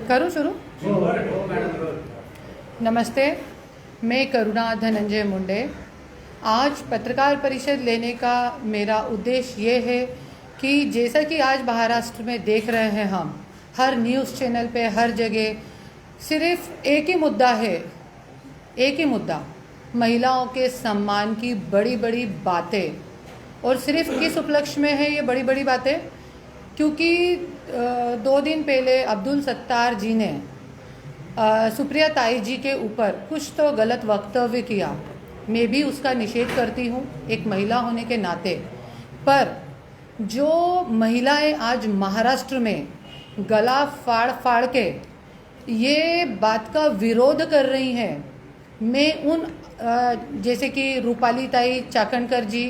करूँ शुरू? नमस्ते, मैं करुणा धनंजय मुंडे। आज पत्रकार परिषद लेने का मेरा उद्देश्य ये है कि जैसा कि आज महाराष्ट्र में देख रहे हैं हम, हर न्यूज़ चैनल पे हर जगह सिर्फ एक ही मुद्दा है, एक ही मुद्दा, महिलाओं के सम्मान की बड़ी बड़ी बातें। और सिर्फ किस उपलक्ष्य में है ये बड़ी बड़ी बातें? क्योंकि 2 दिन पहले अब्दुल सत्तार जी ने सुप्रिया ताई जी के ऊपर कुछ तो गलत वक्तव्य किया। मैं भी उसका निषेध करती हूँ एक महिला होने के नाते। पर जो महिलाएं आज महाराष्ट्र में गला फाड़ फाड़ के ये बात का विरोध कर रही हैं, मैं उन जैसे कि रूपाली ताई चाकणकर जी,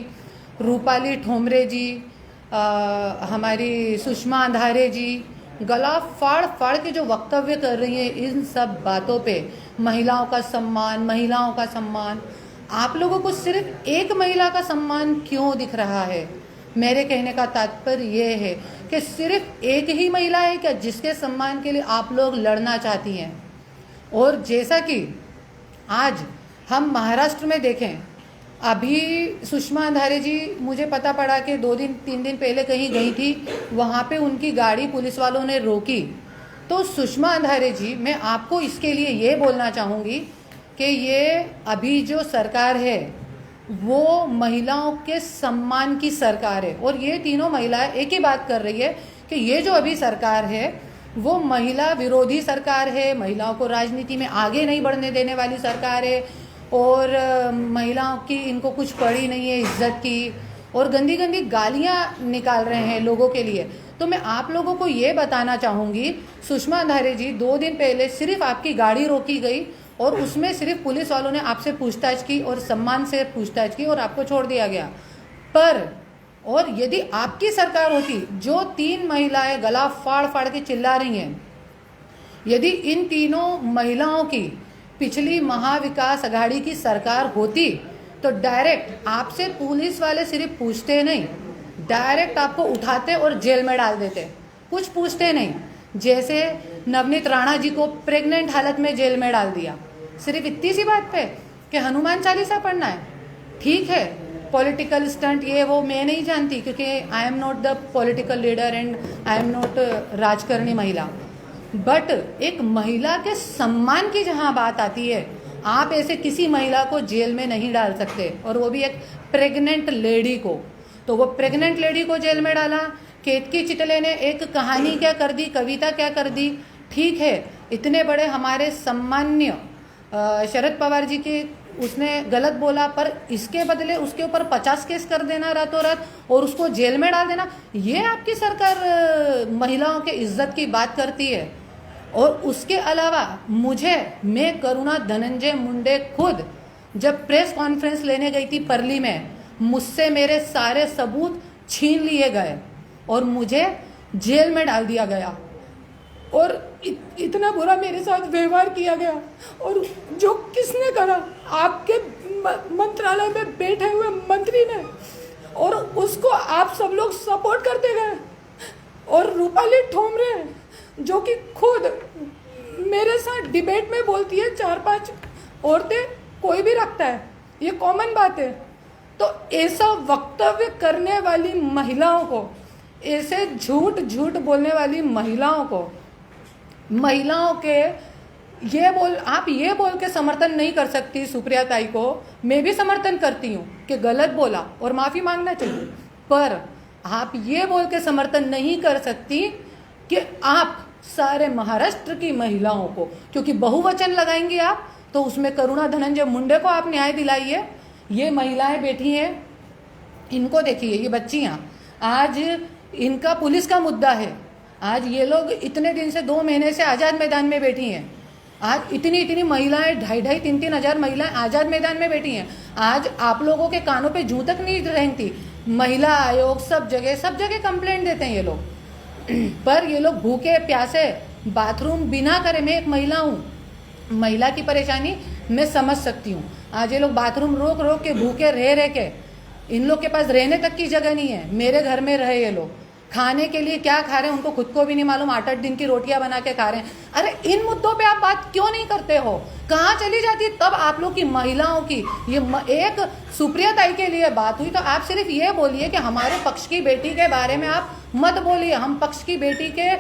रूपाली ठोमरे जी, हमारी सुषमा अंधारे जी गला फाड़ फाड़ के जो वक्तव्य कर रही है इन सब बातों पे, महिलाओं का सम्मान, महिलाओं का सम्मान, आप लोगों को सिर्फ एक महिला का सम्मान क्यों दिख रहा है? मेरे कहने का तात्पर्य ये है कि सिर्फ एक ही महिला है क्या जिसके सम्मान के लिए आप लोग लड़ना चाहती हैं? और जैसा कि आज हम महाराष्ट्र में देखें, अभी सुषमा अंधारे जी, मुझे पता पड़ा कि 2-3 दिन पहले कहीं गई थी, वहाँ पे उनकी गाड़ी पुलिस वालों ने रोकी। तो सुषमा अंधारे जी, मैं आपको इसके लिए ये बोलना चाहूँगी कि ये अभी जो सरकार है वो महिलाओं के सम्मान की सरकार है। और ये तीनों महिलाएं एक ही बात कर रही है कि ये जो अभी सरकार है वो महिला विरोधी सरकार है, महिलाओं को राजनीति में आगे नहीं बढ़ने देने वाली सरकार है, और महिलाओं की इनको कुछ पड़ी नहीं है इज्जत की, और गंदी गंदी गालियां निकाल रहे हैं लोगों के लिए। तो मैं आप लोगों को ये बताना चाहूँगी, सुषमा अंधारे जी, 2 दिन पहले सिर्फ आपकी गाड़ी रोकी गई और उसमें सिर्फ पुलिस वालों ने आपसे पूछताछ की और सम्मान से पूछताछ की और आपको छोड़ दिया गया। पर और यदि आपकी सरकार होती, जो 3 महिलाएं गला फाड़ फाड़ के चिल्ला रही हैं, यदि इन तीनों महिलाओं की पिछली महाविकास आघाड़ी की सरकार होती तो डायरेक्ट आपसे पुलिस वाले सिर्फ पूछते नहीं, डायरेक्ट आपको उठाते और जेल में डाल देते, कुछ पूछते नहीं। जैसे नवनीत राणा जी को प्रेग्नेंट हालत में जेल में डाल दिया, सिर्फ इतनी सी बात पे कि हनुमान चालीसा पढ़ना है। ठीक है, पॉलिटिकल स्टंट ये वो मैं नहीं जानती, क्योंकि I am not the political leader and I am not राजकारणी महिला। बट एक महिला के सम्मान की जहाँ बात आती है, आप ऐसे किसी महिला को जेल में नहीं डाल सकते, और वो भी एक प्रेग्नेंट लेडी को। तो वो प्रेग्नेंट लेडी को जेल में डाला। केतकी चिटले ने एक कहानी क्या कर दी, कविता क्या कर दी। ठीक है, इतने बड़े हमारे सम्मान्य शरद पवार जी के उसने गलत बोला, पर इसके बदले उसके ऊपर 50 केस कर देना रातों रात और उसको जेल में डाल देना, ये आपकी सरकार महिलाओं के इज्जत की बात करती है। और उसके अलावा मैं करुणा धनंजय मुंडे खुद जब प्रेस कॉन्फ्रेंस लेने गई थी परली में, मुझसे मेरे सारे सबूत छीन लिए गए और मुझे जेल में डाल दिया गया, और इतना बुरा मेरे साथ व्यवहार किया गया। और जो किसने करा? आपके मंत्रालय में बैठे हुए मंत्री ने, और उसको आप सब लोग सपोर्ट करते गए। और रूपाली ठोमरे जो कि खुद मेरे साथ डिबेट में बोलती है, 4-5 औरतें कोई भी रखता है, ये कॉमन बात है। तो ऐसा वक्तव्य करने वाली महिलाओं को, ऐसे झूठ बोलने वाली महिलाओं को, महिलाओं के आप ये बोल के समर्थन नहीं कर सकती सुप्रिया ताई को। मैं भी समर्थन करती हूँ कि गलत बोला और माफ़ी मांगना चाहिए, पर आप ये बोल के समर्थन नहीं कर सकती कि आप सारे महाराष्ट्र की महिलाओं को, क्योंकि बहुवचन लगाएंगे आप तो उसमें करुणा धनंजय मुंडे को आप न्याय दिलाइए। ये महिलाएं बैठी हैं, इनको देखिए, ये बच्चियाँ, आज इनका पुलिस का मुद्दा है। आज ये लोग इतने दिन से 2 महीने से आज़ाद मैदान में बैठी हैं। आज इतनी महिलाएं, 2,500-3,000 हज़ार महिलाएं आज़ाद मैदान में बैठी हैं। आज आप लोगों के कानों पे जूं तक नहीं रेंगती। महिला आयोग सब जगह कंप्लेंट देते हैं ये लोग, पर ये लोग भूखे प्यासे बाथरूम बिना करे। मैं एक महिला हूँ, महिला की परेशानी मैं समझ सकती हूँ। आज ये लोग बाथरूम रोक के भूखे रह के, इन लोग के पास रहने तक की जगह नहीं है। मेरे घर में रहे ये लोग, खाने के लिए क्या खा रहे हैं उनको खुद को भी नहीं मालूम, 8-8 दिन की रोटियां बना के खा रहे हैं। अरे इन मुद्दों पे आप बात क्यों नहीं करते हो? कहाँ चली जाती है तब आप लोग की महिलाओं की? ये एक सुप्रिया ताई के लिए बात हुई तो आप सिर्फ ये बोलिए कि हमारे पक्ष की बेटी के बारे में आप मत बोलिए, हम पक्ष की बेटी के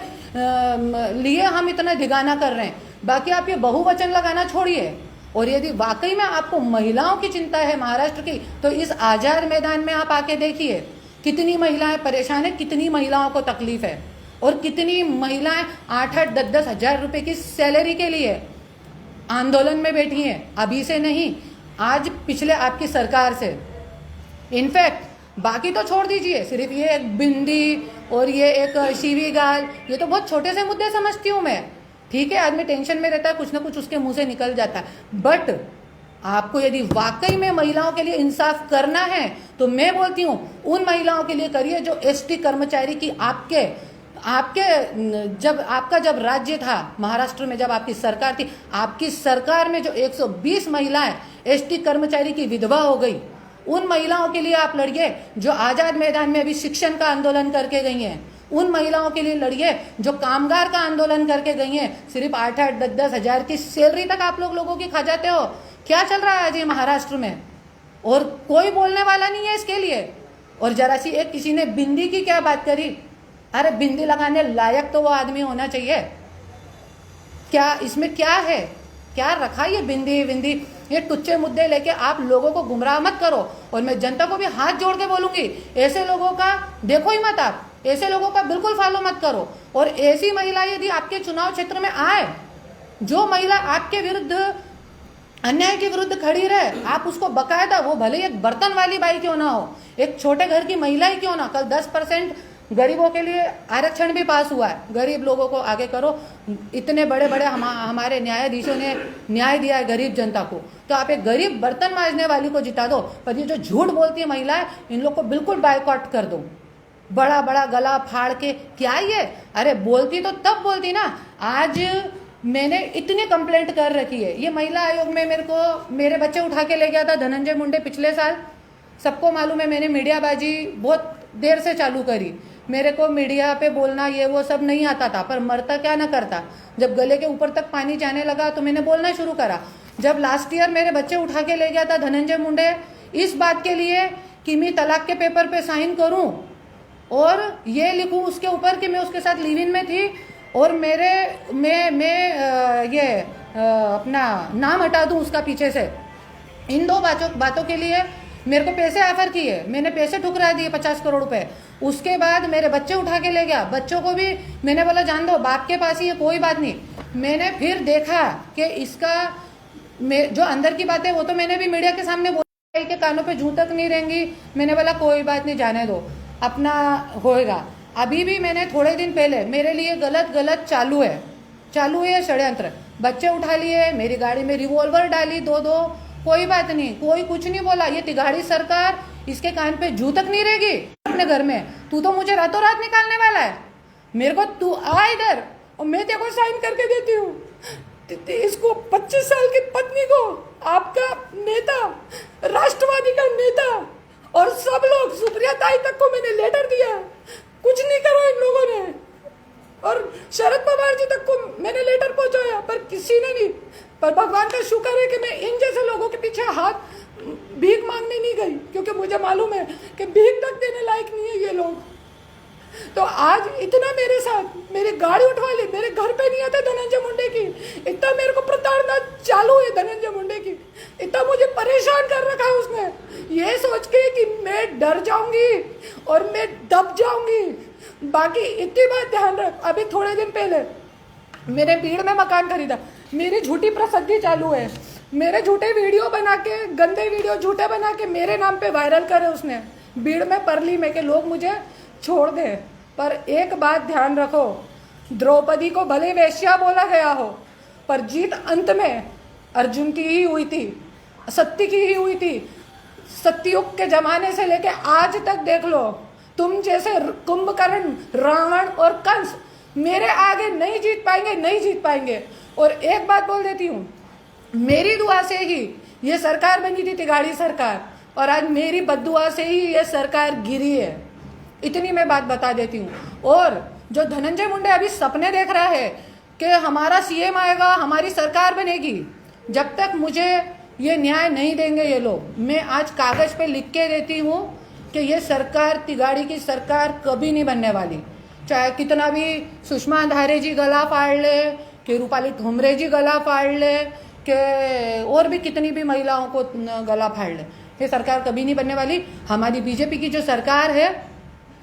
लिए हम इतना धिगाना कर रहे हैं, बाकी आप ये बहुवचन लगाना छोड़िए। और यदि वाकई में आपको महिलाओं की चिंता है महाराष्ट्र की, तो इस आजाद मैदान में आप आके देखिए कितनी महिलाएं परेशान है, कितनी महिलाओं को तकलीफ है, और कितनी महिलाएं 8-8, 10-10 हजार रुपए की सैलरी के लिए आंदोलन में बैठी हैं। अभी से नहीं, आज पिछले आपकी सरकार से। इनफैक्ट बाकी तो छोड़ दीजिए, सिर्फ ये एक बिंदी और ये एक शिवी गाल, ये तो बहुत छोटे से मुद्दे समझती हूँ मैं। ठीक है, आदमी टेंशन में रहता है, कुछ ना कुछ उसके मुंह से निकल जाता है, बट आपको यदि वाकई में महिलाओं के लिए इंसाफ करना है तो मैं बोलती हूँ उन महिलाओं के लिए करिए जो एसटी कर्मचारी की आपके जब राज्य था महाराष्ट्र में, जब आपकी सरकार थी, आपकी सरकार में जो 120 महिलाएं एसटी कर्मचारी की विधवा हो गई, उन महिलाओं के लिए आप लड़िए जो आजाद मैदान में अभी शिक्षण का आंदोलन करके गई हैं। उन महिलाओं के लिए लड़िए जो कामगार का आंदोलन करके गई हैं। सिर्फ 8-8, 10-10 हजार की सैलरी तक आप लोगों की खा जाते हो। क्या चल रहा है आज ये महाराष्ट्र में? और कोई बोलने वाला नहीं है इसके लिए। और जरा सी एक किसी ने बिंदी की क्या बात करी, अरे बिंदी लगाने लायक तो वो आदमी होना चाहिए। क्या इसमें क्या है, क्या रखा ये बिंदी विंदी, ये टुच्चे मुद्दे लेके आप लोगों को गुमराह मत करो। और मैं जनता को भी हाथ जोड़ के बोलूंगी, ऐसे लोगों का देखो ही मत, आप ऐसे लोगों का बिल्कुल फॉलो मत करो। और ऐसी महिला यदि आपके चुनाव क्षेत्र में आए, जो महिला आपके विरुद्ध अन्याय के विरुद्ध खड़ी रहे, आप उसको बकायदा, वो भले एक बर्तन वाली बाई क्यों ना हो, एक छोटे घर की महिला ही क्यों ना, कल 10% गरीबों के लिए आरक्षण भी पास हुआ है, गरीब लोगों को आगे करो। इतने बड़े बड़े हमारे न्यायाधीशों ने न्याय दिया है गरीब जनता को, तो आप एक गरीब बर्तन मांजने वाली को जिता दो। पर ये जो झूठ बोलती है महिलाएं, इन लोग को बिल्कुल बायकॉट कर दो। बड़ा बड़ा गला फाड़ के क्या ये, अरे बोलती तो तब बोलती ना। आज मैंने इतनी कंप्लेंट कर रखी है, ये महिला आयोग में मेरे बच्चे उठा के ले गया था धनंजय मुंडे पिछले साल। सबको मालूम है, मैंने मीडियाबाजी बहुत देर से चालू करी। मेरे को मीडिया पे बोलना ये वो सब नहीं आता था, पर मरता क्या ना करता। जब गले के ऊपर तक पानी जाने लगा तो मैंने बोलना शुरू करा। जब लास्ट ईयर मेरे बच्चे उठा के ले गया था धनंजय मुंडे, इस बात के लिए कि मैं तलाक के पेपर पे साइन करूं और ये लिखूं उसके ऊपर कि मैं उसके साथ लिव इन में थी, और अपना नाम हटा दूं उसका पीछे से, इन दो बातों के लिए मेरे को पैसे ऑफर किए, मैंने पैसे ठुकरा दिए 50 करोड़ रुपए। उसके बाद मेरे बच्चे उठा के ले गया, बच्चों को भी मैंने बोला जान दो, बाप के पास ही है, कोई बात नहीं। मैंने फिर देखा कि इसका जो अंदर की बात है वो तो मैंने भी मीडिया के सामने बोला कि कानों पे जूं तक नहीं रहेंगी। मैंने बोला कोई बात नहीं, जाने दो, अपना होएगा। अभी भी मैंने थोड़े दिन पहले, मेरे लिए गलत चालू है षड्यंत्र, बच्चे उठा लिए, मेरी गाड़ी में रिवॉल्वर डाली दो, कोई बात नहीं, कोई कुछ नहीं बोला। ये तिगाड़ी सरकार, इसके कान पे जू तक नहीं रहेगी अपने घर में। तू तो मुझे रातों रात निकालने वाला है, मेरे को तू आ इधर और मैं तेरे को साइन करके देती हूँ। इसको 25 साल की पत्नी को आपका नेता, राष्ट्रवादी का नेता और सब लोग, सुप्रिया ताई तक को मैंने लेटर दिया, कुछ नहीं करो इन लोगों ने। और शरद पवार जी तक को मैंने लेटर पहुंचाया, पर किसी ने नहीं। पर भगवान का शुक्र है कि मैं इन जैसे लोगों के पीछे हाथ भीख मांगने नहीं गई, क्योंकि मुझे मालूम है कि भीख तक देने लायक नहीं है ये लोग। तो आज इतना मेरे साथ, मेरी गाड़ी उठवा ली, मेरे घर पे नहीं आते धनंजय मुंडे की, इतना मेरे को प्रताड़ना चालू है धनंजय मुंडे की, इतना मुझे परेशान कर रखा है उसने, ये सोच के कि मैं डर जाऊंगी और मैं दब जाऊंगी। बाकी इतनी बात ध्यान रख, अभी थोड़े दिन पहले मैंने भीड़ में मकान खरीदा, मेरी झूठी प्रसिद्धि चालू है, मेरे झूठे वीडियो बना के, गंदे वीडियो झूठे बना के मेरे नाम पे वायरल करे उसने भीड़ में, परली में, के लोग मुझे छोड़ दे। पर एक बात ध्यान रखो, द्रौपदी को भले वेश्या बोला गया हो, पर जीत अंत में अर्जुन की ही हुई थी, सत्य की ही हुई थी। सत्ययुग के जमाने से लेके आज तक देख लो, तुम जैसे कुंभकर्ण, रावण और कंस मेरे आगे नहीं जीत पाएंगे। और एक बात बोल देती हूँ, मेरी दुआ से ही ये सरकार बनी थी, तिगाड़ी सरकार, और आज मेरी बद्दुआ से ही ये सरकार गिरी है। इतनी मैं बात बता देती हूँ। और जो धनंजय मुंडे अभी सपने देख रहा है कि हमारा सीएम आएगा, हमारी सरकार बनेगी, जब तक मुझे ये न्याय नहीं देंगे ये लोग, मैं आज कागज पे लिख के देती हूँ कि ये सरकार, तिगाड़ी की सरकार कभी नहीं बनने वाली। चाहे कितना भी सुषमा अंधारे जी गला फाड़ ले, कि रूपाली ठुमरे जी गला फाड़ ले, कि और भी कितनी भी महिलाओं को गला फाड़ ले, ये सरकार कभी नहीं बनने वाली। हमारी बीजेपी की जो सरकार है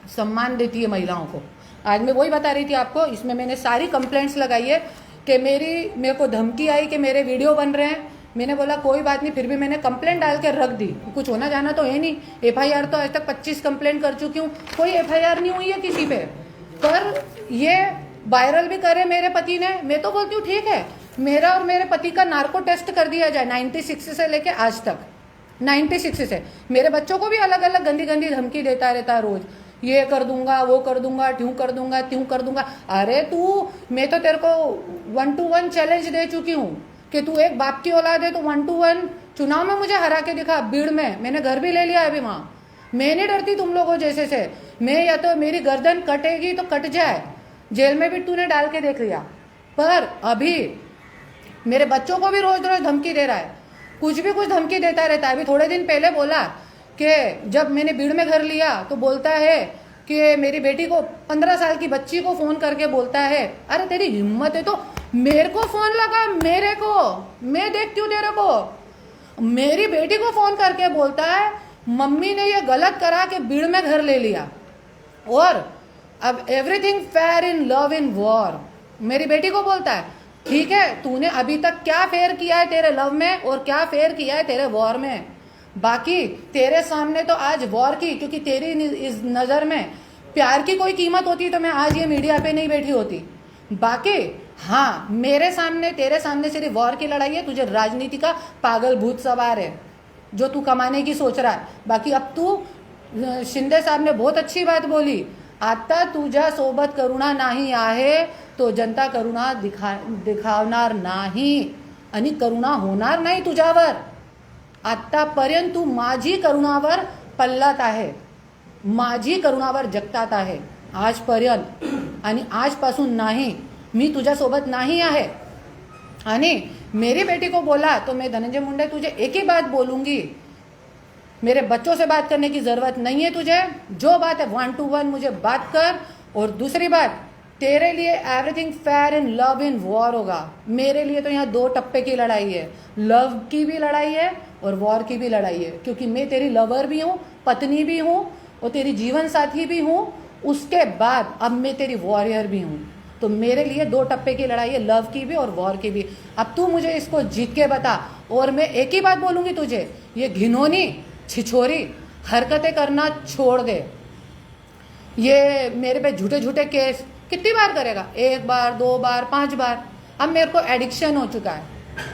सम्मान देती है महिलाओं को। आज मैं वही बता रही थी आपको, इसमें मैंने सारी कंप्लेंट्स लगाई है कि मेरे को धमकी आई कि मेरे वीडियो बन रहे हैं। मैंने बोला कोई बात नहीं, फिर भी मैंने कंप्लेंट डाल के रख दी, कुछ होना जाना तो है नहीं। एफआईआर तो आज तक 25 कंप्लेंट कर चुकी हूँ, कोई एफआईआर नहीं हुई है किसी पे। पर ये वायरल भी करे मेरे पति ने, मैं तो बोलती हूँ ठीक है, मेरा और मेरे पति का नार्को टेस्ट कर दिया जाए 96 से लेके आज तक, 96 से। मेरे बच्चों को भी अलग अलग गंदी गंदी धमकी देता रहता है रोज, ये कर दूंगा, वो कर दूंगा, ट्यूं कर दूंगा, त्यों कर दूंगा। अरे तू, मैं तो तेरे को 1-to-1 चैलेंज दे चुकी हूँ कि तू एक बाप की औलाद है तो 1-to-1 चुनाव में मुझे हरा के दिखा। भीड़ में मैंने घर भी ले लिया अभी वहां। मैं नहीं डरती तुम लोगों जैसे से। मैं या तो मेरी गर्दन कटेगी तो कट जाए, जेल में भी तूने डाल के देख लिया। पर अभी मेरे बच्चों को भी रोज रोज धमकी दे रहा है, कुछ भी कुछ धमकी देता रहता है। अभी थोड़े दिन पहले बोला कि जब मैंने भीड़ में घर लिया तो बोलता है कि मेरी बेटी को, 15 साल की बच्ची को फोन करके बोलता है, अरे तेरी हिम्मत है तो मेरे को फोन लगा, मेरे को, मैं देखती हूँ तेरे को। मेरी बेटी को फोन करके बोलता है मम्मी ने ये गलत करा कि भीड़ में घर ले लिया। और अब everything fair in love in war, मेरी बेटी को बोलता है ठीक है, तूने अभी तक क्या फेयर किया है तेरे लव में और क्या फेयर किया है तेरे वॉर में। बाकी तेरे सामने तो आज वॉर की, क्योंकि तेरी इस नज़र में प्यार की कोई कीमत होती तो मैं आज ये मीडिया पे नहीं बैठी होती। बाकी हाँ, मेरे सामने, तेरे सामने सिर्फ वॉर की लड़ाई है, तुझे राजनीति का पागल भूत सवार है जो तू कमाने की सोच रहा है। बाकी अब तू, शिंदे साहब ने बहुत अच्छी बात बोली, आता तुझ्या सोबत करुणा नाही आहे तो जनता करुणा दिखावणार नाही आणि करुणा होणार नाही तुझ्यावर। आतापर्यंत तू माझी करुणावर पल्लत आहे, माझी करुणावर जगतात आहे आजपर्यंत, आणि आजपासून नाही, मी तुझ्यासोबत नाही आहे। आणि मेरी बेटी को बोला तो मैं धनंजय मुंडे तुझे एक ही बात बोलूंगी, मेरे बच्चों से बात करने की जरूरत नहीं है तुझे, जो बात है 1-to-1 मुझे बात कर। और दूसरी बात, तेरे लिए everything fair in love in war होगा। मेरे लिए तो यहाँ 2 टप्पे की लड़ाई है, लव की भी लड़ाई है और वॉर की भी लड़ाई है, क्योंकि मैं तेरी लवर भी हूँ, पत्नी भी हूँ और तेरी जीवन साथी भी हूँ। उसके बाद अब मैं तेरी वॉरियर भी हूँ। तो मेरे लिए 2 टप्पे की लड़ाई है, लव की भी और वॉर की भी। अब तू मुझे इसको जीत के बता। और मैं एक ही बात बोलूंगी तुझे, ये घिनौनी छिछोरी हरकतें करना छोड़ दे। ये मेरे पे झूठे झूठे केस कितनी बार करेगा, 1 बार, 2 बार, 5 बार। अब मेरे को एडिक्शन हो चुका है,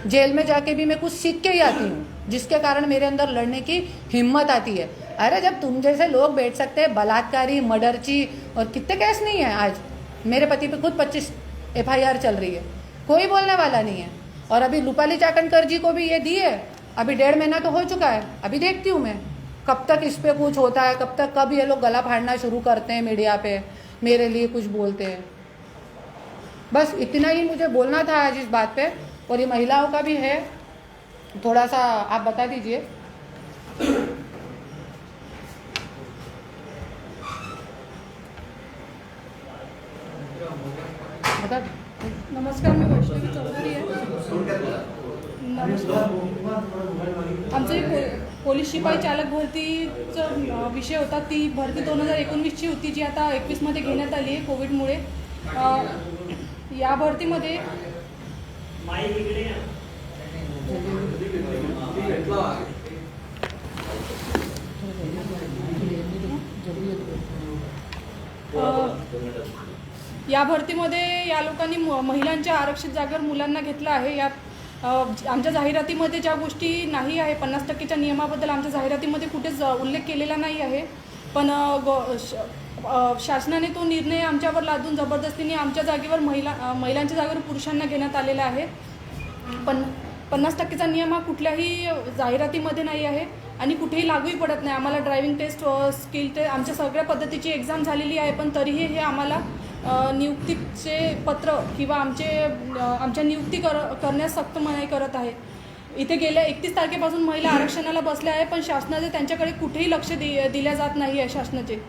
जेल में जाके भी मैं कुछ सीख के ही आती हूँ, जिसके कारण मेरे अंदर लड़ने की हिम्मत आती है। अरे जब तुम जैसे लोग बैठ सकते हैं, बलात्कारी, मर्डरची और कितने केस नहीं है। आज मेरे पति पे खुद 25 एफआईआर चल रही है, कोई बोलने वाला नहीं है। और अभी रूपाली चाकणकर जी को भी ये दी है, अभी 1.5 महीना तो हो चुका है। अभी देखती हूँ मैं कब तक इस पे कुछ होता है, कब ये लोग गला फाड़ना शुरू करते हैं मीडिया पे, मेरे लिए कुछ बोलते हैं। बस इतना ही मुझे बोलना था आज इस बात पे। और ये महिलाओं का भी है, थोड़ा सा आप बता दीजिए। नमस्कार, मी वैष्णवी चौधरी आहे। आमचं जे पोलीस शिपाई चालक भरतीचा विषय होता, ती भरती 2019ची होती, जी आता 21मध्ये घेण्यात आली आहे कोविडमुळे। या भरतीमध्ये या भरतीमध्ये या लोकांनी महिलांच्या आरक्षित जागेवर मुलांना घेतलं आहे। यात आमच्या जाहिरातीमध्ये ज्या गोष्टी नाही आहे, 50%च्या नियमाबद्दल आमच्या जाहिरातीमध्ये कुठेच उल्लेख केलेला नाही आहे, पण शासनाने तो निर्णय आमच्यावर लादून जबरदस्तीने आमच्या जागेवर महिलांच्या जागेवर पुरुषांना घेण्यात आलेला आहे। पण 50%चा नियम हा कुठल्याही जाहिरातीमध्ये नाही आहे आणि कुठेही लागूही पडत नाही. आम्हाला ड्रायव्हिंग टेस्ट, स्किल टेस्ट, आमच्या सगळ्या पद्धतीची एक्झाम झालेली आहे, पण तरीही हे आम्हाला नियुक्तीचे पत्र किंवा आमच्या नियुक्ती करण्यास सक्त मनाई करत आहे. इथे गेल्या 31 तारखेपासून महिला आरक्षणाला बसल्या आहे, पण शासनाचे त्यांच्याकडे कुठेही लक्ष दिल्या जात नाही आहे शासनाचे.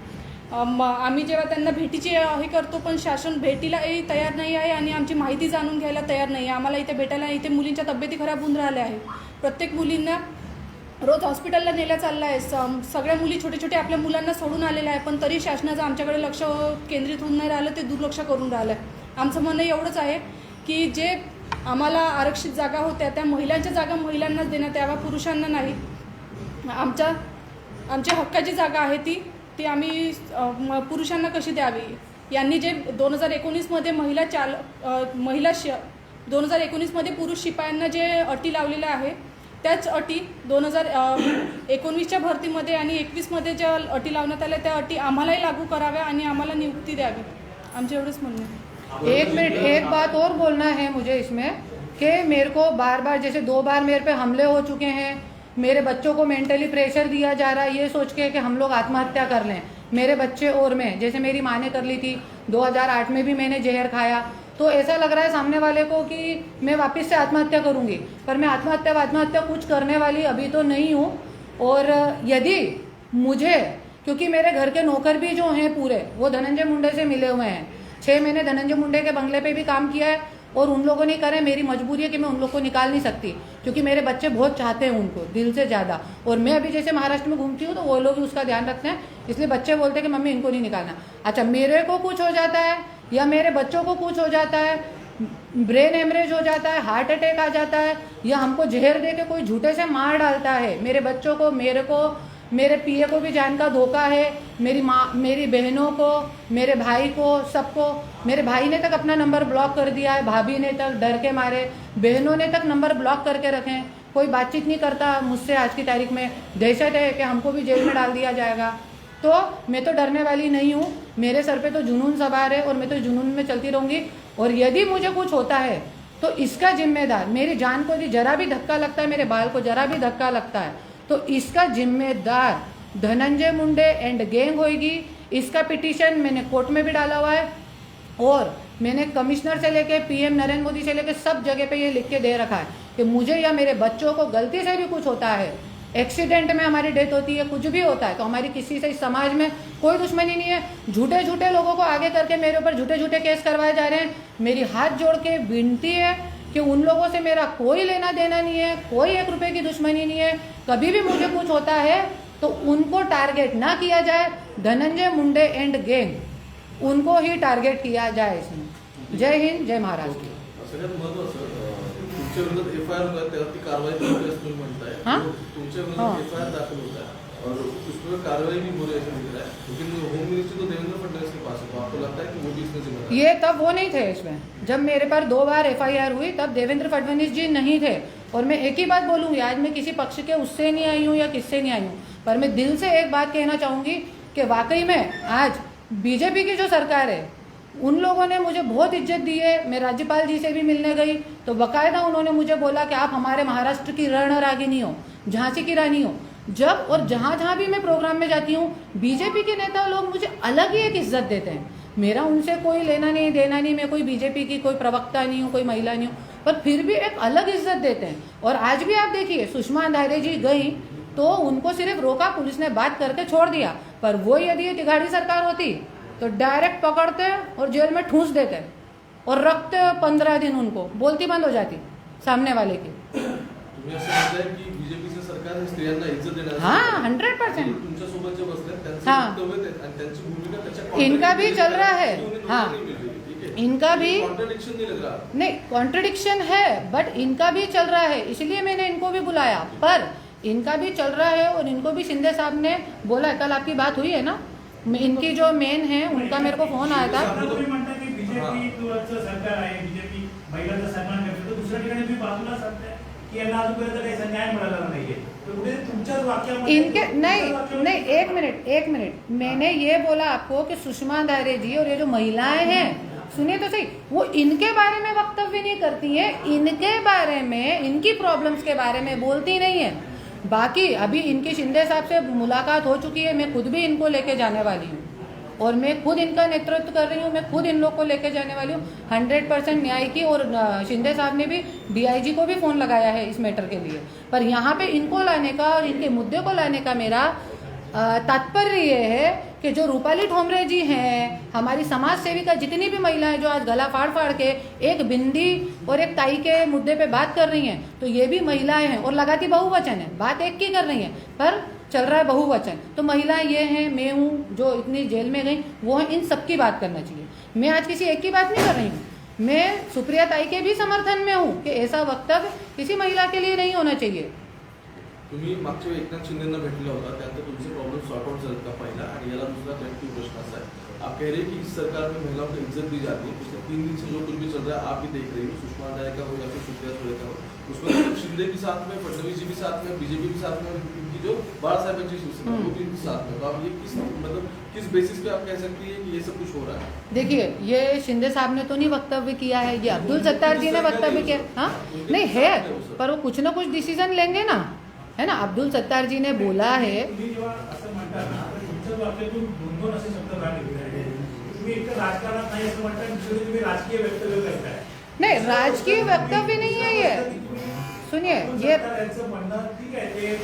आम्ही जेव्हा त्यांना भेटीची हे करतो, पण शासन भेटीलाही तयार नाही आहे आणि आमची माहिती जाणून घ्यायला तयार नाही आहे. आम्हाला इथे भेटायला, इथे मुलींच्या तब्येती खराब होऊन राहिल्या आहे. प्रत्येक मुलींना रोज हॉस्पिटलला नेल्या चाललं आहे. सगळ्या मुली छोटे आपल्या मुलांना सोडून आलेल्या आहे, पण तरी शासनाचं आमच्याकडे लक्ष केंद्रित होऊन नाही राहिलं, ते दुर्लक्ष करून राहिलं आहे. आमचं म्हणणं एवढंच आहे की जे आम्हाला आरक्षित जागा होत्या त्या महिलांच्या जागा महिलांनाच देण्यात याव्या, पुरुषांना नाही. आमच्या हक्काची जागा आहे ती आम्ही पुरुषांना कशी द्यावी. यांनी जे 2019मध्ये 2019मध्ये पुरुष शिपायांना जे अटी लावलेल्या आहे, त्याच अटी 2019च्या भरतीमध्ये आणि 21मध्ये ज्या अटी लावण्यात आल्या त्या अटी आम्हालाही लागू कराव्या आणि आम्हाला नियुक्ती द्यावी. आमचे एवढंच म्हणणं आहे. एक मिनट, एक बात और बोलना है मुझे इसमें कि मेरे को बार बार, जैसे 2 बार मेरे पे हमले हो चुके हैं, मेरे बच्चों को मेंटली प्रेशर दिया जा रहा है ये सोच के कि हम लोग आत्महत्या कर लें, मेरे बच्चे और मैं. जैसे मेरी माँ ने कर ली थी, 2008 में भी मैंने जहर खाया, तो ऐसा लग रहा है सामने वाले को कि मैं वापस से आत्महत्या करूंगी, पर मैं आत्महत्या कुछ करने वाली अभी तो नहीं हूँ. और यदि मुझे, क्योंकि मेरे घर के नौकर भी जो हैं पूरे, वो धनंजय मुंडे से मिले हुए हैं. 6 महीने धनंजय मुंडे के बंगले पे भी काम किया है और उन लोगों ने करे. मेरी मजबूरी है कि मैं उन लोग को निकाल नहीं सकती, क्योंकि मेरे बच्चे बहुत चाहते हैं उनको दिल से ज़्यादा. और मैं अभी जैसे महाराष्ट्र में घूमती हूँ तो वो लोग भी उसका ध्यान रखते हैं, इसलिए बच्चे बोलते हैं कि मम्मी इनको नहीं निकालना. अच्छा, मेरे को कुछ हो जाता है या मेरे बच्चों को कुछ हो जाता है, ब्रेन हेमरेज हो जाता है, हार्ट अटैक आ जाता है, या हमको जहर दे के कोई झूठे से मार डालता है, मेरे बच्चों को, मेरे को, मेरे पीए को भी जान का धोखा है, मेरी माँ, मेरी बहनों को, मेरे भाई को, सबको. मेरे भाई ने तक अपना नंबर ब्लॉक कर दिया है, भाभी ने तक डर के मारे, बहनों ने तक नंबर ब्लॉक करके रखे हैं. कोई बातचीत नहीं करता मुझसे. आज की तारीख में दहशत है कि हमको भी जेल में डाल दिया जाएगा. तो मैं तो डरने वाली नहीं हूँ. मेरे सर पे तो जुनून सवार है और मैं तो जुनून में चलती रहूँगी. और यदि मुझे कुछ होता है तो इसका जिम्मेदार, मेरी जान को यदि जरा भी धक्का लगता है, मेरे बाल को जरा भी धक्का लगता है, तो इसका जिम्मेदार धनंजय मुंडे एंड गैंग होगी. इसका पिटीशन मैंने कोर्ट में भी डाला हुआ है और मैंने कमिश्नर से लेके पीएम नरेंद्र मोदी से लेके सब जगह पे ये लिख के दे रखा है कि मुझे या मेरे बच्चों को गलती से भी कुछ होता है, एक्सीडेंट में हमारी डेथ होती है, कुछ भी होता है, तो हमारी किसी से इस समाज में कोई दुश्मनी नहीं है. झूठे लोगों को आगे करके मेरे ऊपर झूठे केस करवाए जा रहे हैं. मेरी हाथ जोड़ के विनती है कि उन लोगों से मेरा कोई लेना देना नहीं है, कोई 1 रुपये की दुश्मनी नहीं है. कभी भी मुझे कुछ होता है तो उनको टारगेट ना किया जाए. धनंजय मुंडे एंड गैंग, उनको ही टारगेट किया जाए इसमें. जय हिंद, जय महाराष्ट्र. सगळ्यात महत्त्वाचं, तुमच्या विरोधात एफआयआर होता त्यावरती कारवाई करू असं तुम्ही म्हणताय. हाँ? तुमच्या विरोधात एफआईआर दाखल होता है और उस पर कार्रवाई भी हो रही है ऐसा दिख रहा है, लेकिन होम मिनिस्ट्री तो देवेंद्र फडणवीस के पास है, तो आपको लगता है कि वो भी इसमें जिम्मेदार? ये तब वो नहीं थे इसमें, जब मेरे पर 2 बार एफआईआर हुई तब देवेंद्र फडणवीस जी नहीं थे. और मैं एक ही बात बोलूँगी, आज मैं किसी पक्ष के उससे नहीं आई हूँ या किससे नहीं आई हूँ, पर मैं दिल से एक बात कहना चाहूँगी कि वाकई में आज बीजेपी की जो सरकार है, उन लोगों ने मुझे बहुत इज्जत दी है. मैं राज्यपाल जी से भी मिलने गई तो बाकायदा उन्होंने मुझे बोला कि आप हमारे महाराष्ट्र की रणरागिनी हो, झांसी की रानी हो. जब और जहाँ भी मैं प्रोग्राम में जाती हूँ, बीजेपी के नेता लोग मुझे अलग ही एक इज्जत देते हैं. मेरा उनसे कोई लेना नहीं देना नहीं, मैं कोई बीजेपी की कोई प्रवक्ता नहीं हूँ, कोई महिला नहीं हूँ, पर फिर भी एक अलग इज्जत देते हैं. और आज भी आप देखिए, सुषमा अंधारे जी गई तो उनको सिर्फ रोका, पुलिस ने बात करके छोड़ दिया. पर वो यदि ये तिगाड़ी सरकार होती तो डायरेक्ट पकड़ते और जेल में ठूंस देते और रखते 15 दिन, उनको बोलती बंद हो जाती सामने वाले की. तुम्ही असं म्हणताय की बीजेपीचं सरकार स्त्रियांना इज्जत देणार? हाँ, 100%. तुमच्या सोबत जे बसले त्यांचं हाँ. वक्तव्य आणि त्यांची भूमिका त्याच्या इनका भी चल रहा है. हाँ, ठीक है, इनका भी कॉन्ट्रडिक्शन नहीं लग रहा? नहीं, कॉन्ट्रडिक्शन है, बट इनका भी चल रहा है, इसलिए मैंने इनको भी बुलाया. पर इनका भी चल रहा है और इनको भी शिंदे साहब ने बोला है. कल आपकी बात हुई है ना, इनकी जो मेन है उनका मेरे को फोन आया था. तुम्ही म्हणता की बीजेपी सरकार आहे, बीजेपी महिलांचा सन्मान करते, तर दुसऱ्या ठिकाणी तुम्ही बाजूला सांगताय की यांना अजूनपर्यंत काही न्याय मिळाला नाहीये. तर कुठे तुमच्याच वाक्यामध्ये इनके नहीं, एक मिनट, मैंने ये बोला आपको कि सुषमा अंधारे जी और ये जो महिलाएं हैं, सुनिए तो सही, वो इनके बारे में वक्तव्य नहीं करती हैं, इनके बारे में, इनकी प्रॉब्लम्स के बारे में बोलती नहीं है. बाकी अभी इनके शिंदे साहब से मुलाकात हो चुकी है, मैं खुद भी इनको लेके जाने वाली हूँ और मैं खुद इनका नेतृत्व कर रही हूँ, मैं खुद इन लोग को लेके जाने वाली हूँ 100% न्याय की। और शिंदे साहब ने भी डीआईजी को भी फ़ोन लगाया है इस मैटर के लिए। पर यहाँ पे इनको लाने का और इनके मुद्दे को लाने का मेरा तात्पर्य ये है कि जो रूपाली ठोमरे जी हैं, हमारी समाज सेविका जितनी भी महिलाएं जो आज गला फाड़ फाड़ के एक बिंदी और एक ताई के मुद्दे पे बात कर रही हैं, तो ये भी महिलाएं हैं और लगाती बहुवचन है, बात एक की कर रही हैं पर चल रहा है बहुवचन। तो महिलाएं ये हैं, मैं हूँ जो इतनी जेल में गई, वो है, इन सब की बात करना चाहिए। मैं आज किसी एक की बात नहीं कर रही हूँ, मैं सुप्रिया ताई के भी समर्थन में हूँ कि ऐसा वक्तव्य किसी महिला के लिए नहीं होना चाहिए। तुम्ही मागच्या वेळी एकनाथ शिंदेना भेटला होता, त्यानंतर तुमचे प्रॉब्लेम सॉर्ट आउट झाले का पहिला? आणि याला दूसरा कनेक्टिव प्रश्न असा है, आप कह रहे हैं कि इस सरकार में महिलाओं को इज्जत दी जाती है। पिछले 3 दिन से जो कुछ भी चल रहा है आप भी देख रही हो, सुषमा अंडारे का हो या फिर सुप्रिया सुळे का हो, उसमें मतलब शिंदे के साथ में, फडणवीस जी भी साथ में, बीजेपी भी साथ में, इनकी जो बाला साहेबांची शिवसेना वो भी साथ में। तो आप ये किस मतलब किस बेसिस पे आप कह सकती है कि ये सब कुछ हो रहा है? देखिए, ये शिंदे साहब ने तो नहीं वक्तव्य किया है, ये अब्दुल सत्तार जी ने वक्तव्य किया। हाँ नहीं है, पर वो कुछ ना कुछ डिसीजन लेंगे ना, है ना। अब्दुल सत्तार जी ने बोला है, तुम्ही जेव्हा असं म्हणता ना, तर तुमच्या बाबतीतून 2 असे शब्द बाहेर निघाले. तुम्ही एक राजकारणात नाही असं म्हणताय, दुसरे तुम्ही राजकीय वक्तव्य करताय. नहीं राजकीय वक्तव्य नहीं है ये, सुनिए ये म्हणणं ठीक आहे ते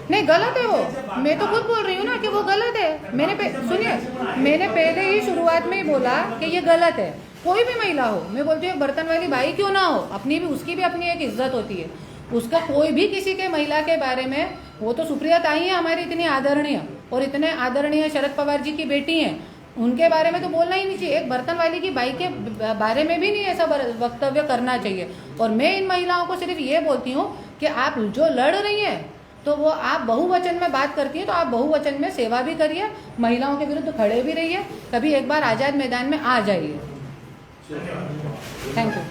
नहीं गलत है वो, मैं तो खुद बोल रही हूँ ना कि वो गलत है। सुनिए मैंने पहले ही शुरुआत में ही बोला कि ये गलत है। कोई भी महिला हो, मैं बोलती हूँ बर्तन वाली भाई क्यों ना हो, अपनी भी उसकी भी अपनी एक इज्जत होती है, उसका कोई भी किसी के महिला के बारे में, वो तो सुप्रिया ताई है हमारी इतनी आदरणीय, और इतने आदरणीय शरद पवार जी की बेटी हैं, उनके बारे में तो बोलना ही नहीं चाहिए। एक बर्तन वाली की बाई के बारे में भी नहीं ऐसा वक्तव्य करना चाहिए। और मैं इन महिलाओं को सिर्फ ये बोलती हूँ कि आप जो लड़ रही हैं, तो वो आप बहुवचन में बात करती हैं, तो आप बहुवचन में सेवा भी करिए, महिलाओं के विरुद्ध खड़े भी रहिए, कभी एक बार आज़ाद मैदान में आ जाइए। Thank you.